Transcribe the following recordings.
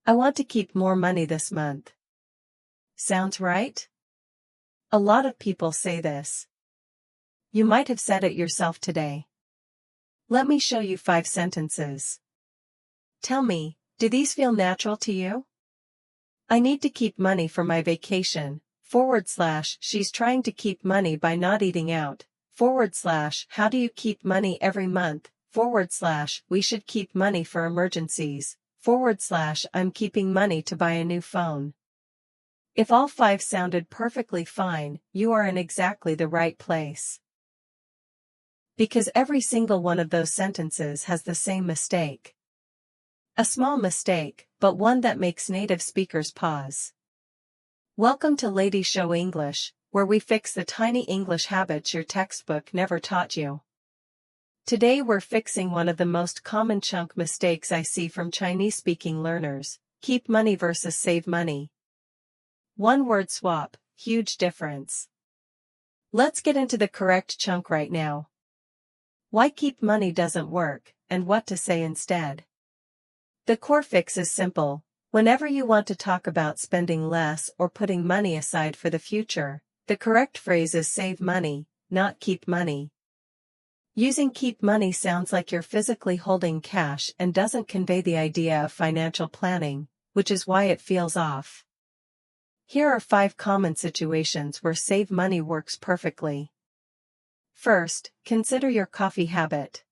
I want to keep more money this month. Sounds right? A lot of people say this. You might have said it yourself today. Let me show you 5 sentences. Tell me, do these feel natural to you? I need to keep money for my vacation, / she's trying to keep money by not eating out, / how do you keep money every month, / we should keep money for emergencies, / I'm keeping money to buy a new phone. If all 5 sounded perfectly fine, you are in exactly the right place. Because every single one of those sentences has the same mistake. A small mistake, but one that makes native speakers pause. Welcome to Lady Show English, where we fix the tiny English habits your textbook never taught you. Today we're fixing one of the most common chunk mistakes I see from Chinese-speaking learners: keep money versus save money. One word swap, huge difference. Let's get into the correct chunk right now. Why keep money doesn't work, and what to say instead. The core fix is simple. Whenever you want to talk about spending less or putting money aside for the future, the correct phrase is save money, not keep money. Using keep money sounds like you're physically holding cash and doesn't convey the idea of financial planning, which is why it feels off. Here are 5 common situations where save money works perfectly. First, consider your coffee habit.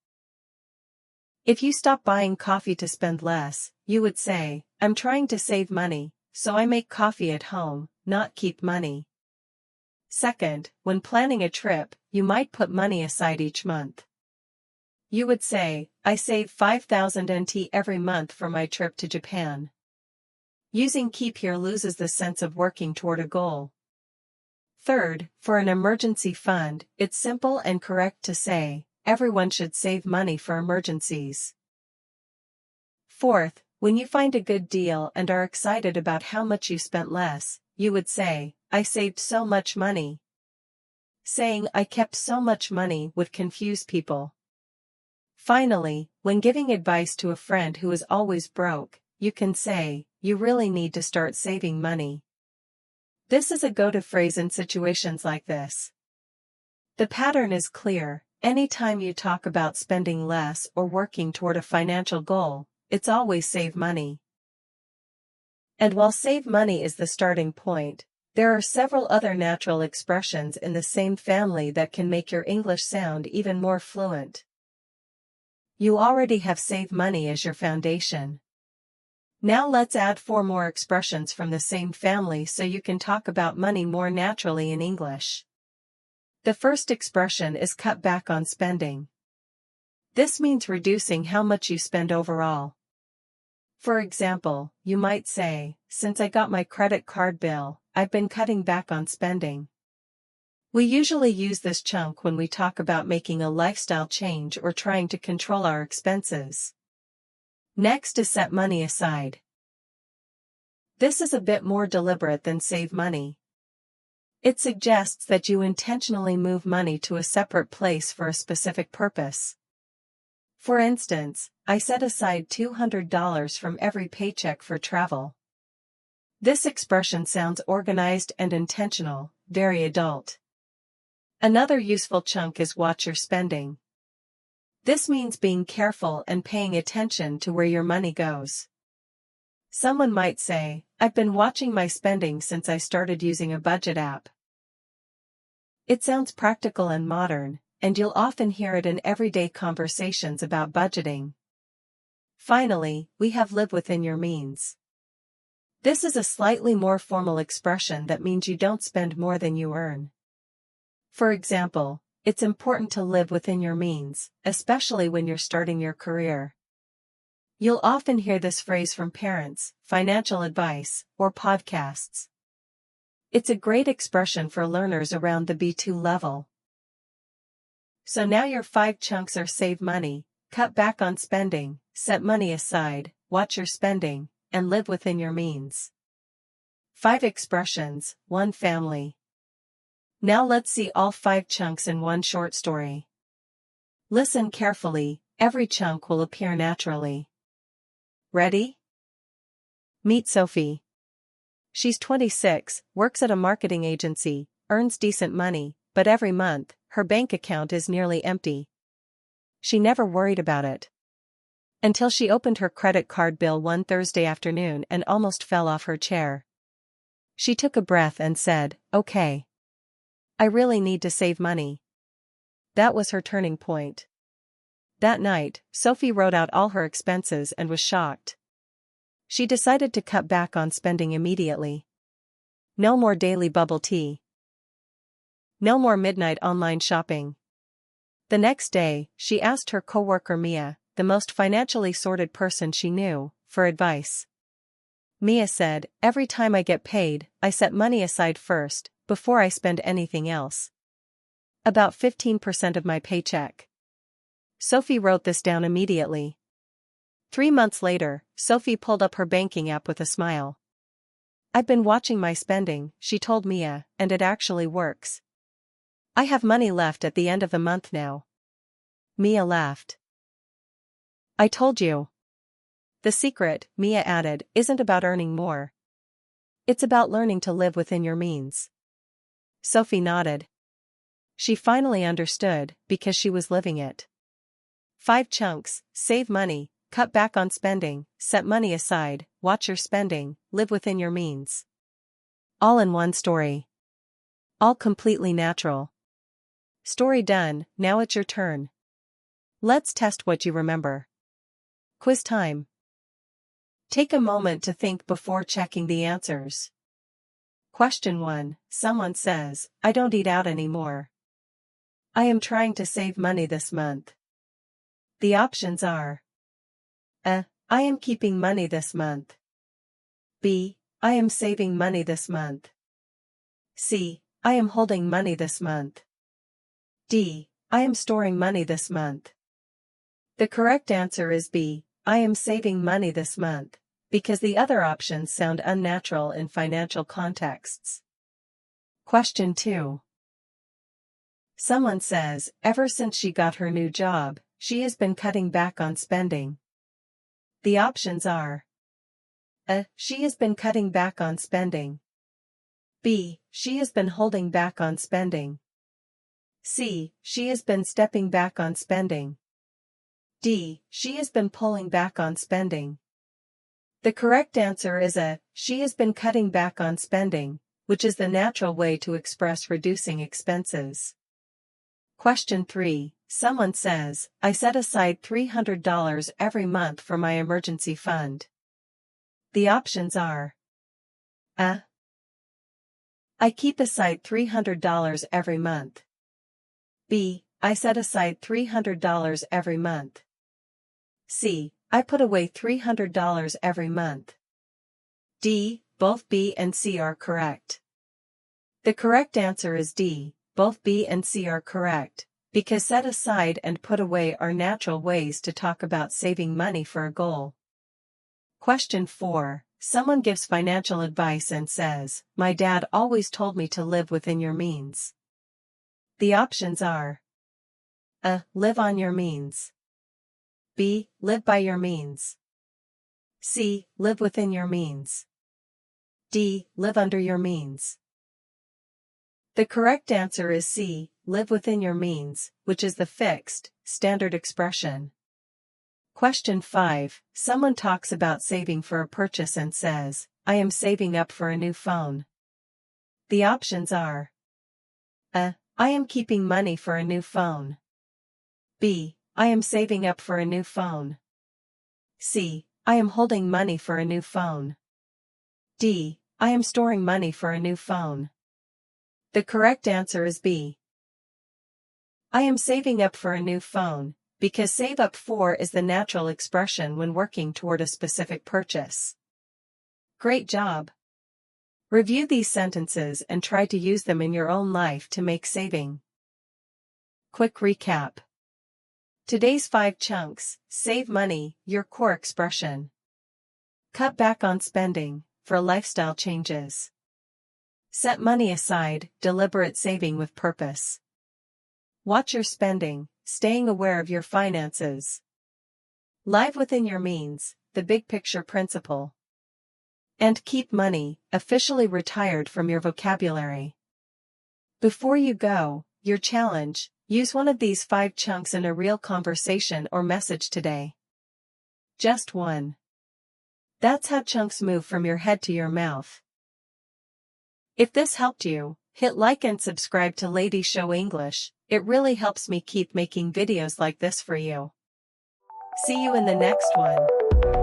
If you stop buying coffee to spend less, you would say, I'm trying to save money, so I make coffee at home, not keep money. Second, when planning a trip, you might put money aside each month. You would say, I save 5,000 NT every month for my trip to Japan. Using keep here loses the sense of working toward a goal. Third, for an emergency fund, it's simple and correct to say, everyone should save money for emergencies. Fourth, when you find a good deal and are excited about how much you spent less, you would say, I saved so much money. Saying I kept so much money would confuse people. Finally, when giving advice to a friend who is always broke, you can say, you really need to start saving money. This is a go-to phrase in situations like this. The pattern is clear. Anytime you talk about spending less or working toward a financial goal, it's always save money. And while save money is the starting point, there are several other natural expressions in the same family that can make your English sound even more fluent. You already have save money as your foundation. Now let's add 4 more expressions from the same family so you can talk about money more naturally in English. The first expression is cut back on spending. This means reducing how much you spend overall. For example, you might say, since I got my credit card bill, I've been cutting back on spending. We usually use this chunk when we talk about making a lifestyle change or trying to control our expenses. Next is set money aside. This is a bit more deliberate than save money. It suggests that you intentionally move money to a separate place for a specific purpose. For instance, I set aside $200 from every paycheck for travel. This expression sounds organized and intentional, very adult. Another useful chunk is watch your spending. This means being careful and paying attention to where your money goes. Someone might say, I've been watching my spending since I started using a budget app. It sounds practical and modern, and you'll often hear it in everyday conversations about budgeting. Finally, we have live within your means. This is a slightly more formal expression that means you don't spend more than you earn. For example, it's important to live within your means, especially when you're starting your career. You'll often hear this phrase from parents, financial advice, or podcasts. It's a great expression for learners around the B2 level. So now your 5 chunks are save money, cut back on spending, set money aside, watch your spending, and live within your means. 5 expressions, 1 family. Now let's see all 5 chunks in one short story. Listen carefully, every chunk will appear naturally. Ready? Meet Sophie. She's 26, works at a marketing agency, earns decent money, but every month, her bank account is nearly empty. She never worried about it. Until she opened her credit card bill one Thursday afternoon and almost fell off her chair. She took a breath and said, "Okay. I really need to save money." That was her turning point. That night, Sophie wrote out all her expenses and was shocked. She decided to cut back on spending immediately. No more daily bubble tea. No more midnight online shopping. The next day, she asked her coworker Mia, the most financially sorted person she knew, for advice. Mia said, "Every time I get paid, I set money aside first, before I spend anything else. About 15% of my paycheck." Sophie wrote this down immediately. 3 months later, Sophie pulled up her banking app with a smile. "I've been watching my spending," she told Mia, "and it actually works. I have money left at the end of the month now." Mia laughed. "I told you." The secret, Mia added, isn't about earning more. It's about learning to live within your means. Sophie nodded. She finally understood, because she was living it. 5 chunks: save money, cut back on spending, set money aside, watch your spending, live within your means. All in one story. All completely natural. Story done, now it's your turn. Let's test what you remember. Quiz time. Take a moment to think before checking the answers. Question 1. Someone says, "I don't eat out anymore. I am trying to save money this month." The options are A. I am keeping money this month. B. I am saving money this month. C. I am holding money this month. D. I am storing money this month. The correct answer is B. I am saving money this month, because the other options sound unnatural in financial contexts. Question 2. Someone says, ever since she got her new job, she has been cutting back on spending. The options are A. She has been cutting back on spending. B. She has been holding back on spending. C. She has been stepping back on spending. D. She has been pulling back on spending. The correct answer is A. She has been cutting back on spending, which is the natural way to express reducing expenses. Question 3. Someone says, I set aside $300 every month for my emergency fund. The options are A. I keep aside $300 every month. B. I set aside $300 every month. C. I put away $300 every month. D. Both B and C are correct. The correct answer is D. Both B and C are correct, because set aside and put away are natural ways to talk about saving money for a goal. Question 4. Someone gives financial advice and says, my dad always told me to live within your means. The options are A. Live on your means. B. Live by your means. C. Live within your means. D. Live under your means. The correct answer is C. Live within your means, which is the fixed, standard expression. Question 5. Someone talks about saving for a purchase and says, I am saving up for a new phone. The options are A. I am keeping money for a new phone. B. I am saving up for a new phone. C. I am holding money for a new phone. D. I am storing money for a new phone. The correct answer is B. I am saving up for a new phone, because save up for is the natural expression when working toward a specific purchase. Great job! Review these sentences and try to use them in your own life to make saving. Quick recap. Today's 5 chunks: save money, your core expression. Cut back on spending, for lifestyle changes. Set money aside, deliberate saving with purpose. Watch your spending, staying aware of your finances. Live within your means, the big picture principle. And keep money officially retired from your vocabulary. Before you go, your challenge: use one of these 5 chunks in a real conversation or message today. Just one. That's how chunks move from your head to your mouth. If this helped you, hit like and subscribe to Lady Show English. It really helps me keep making videos like this for you. See you in the next one.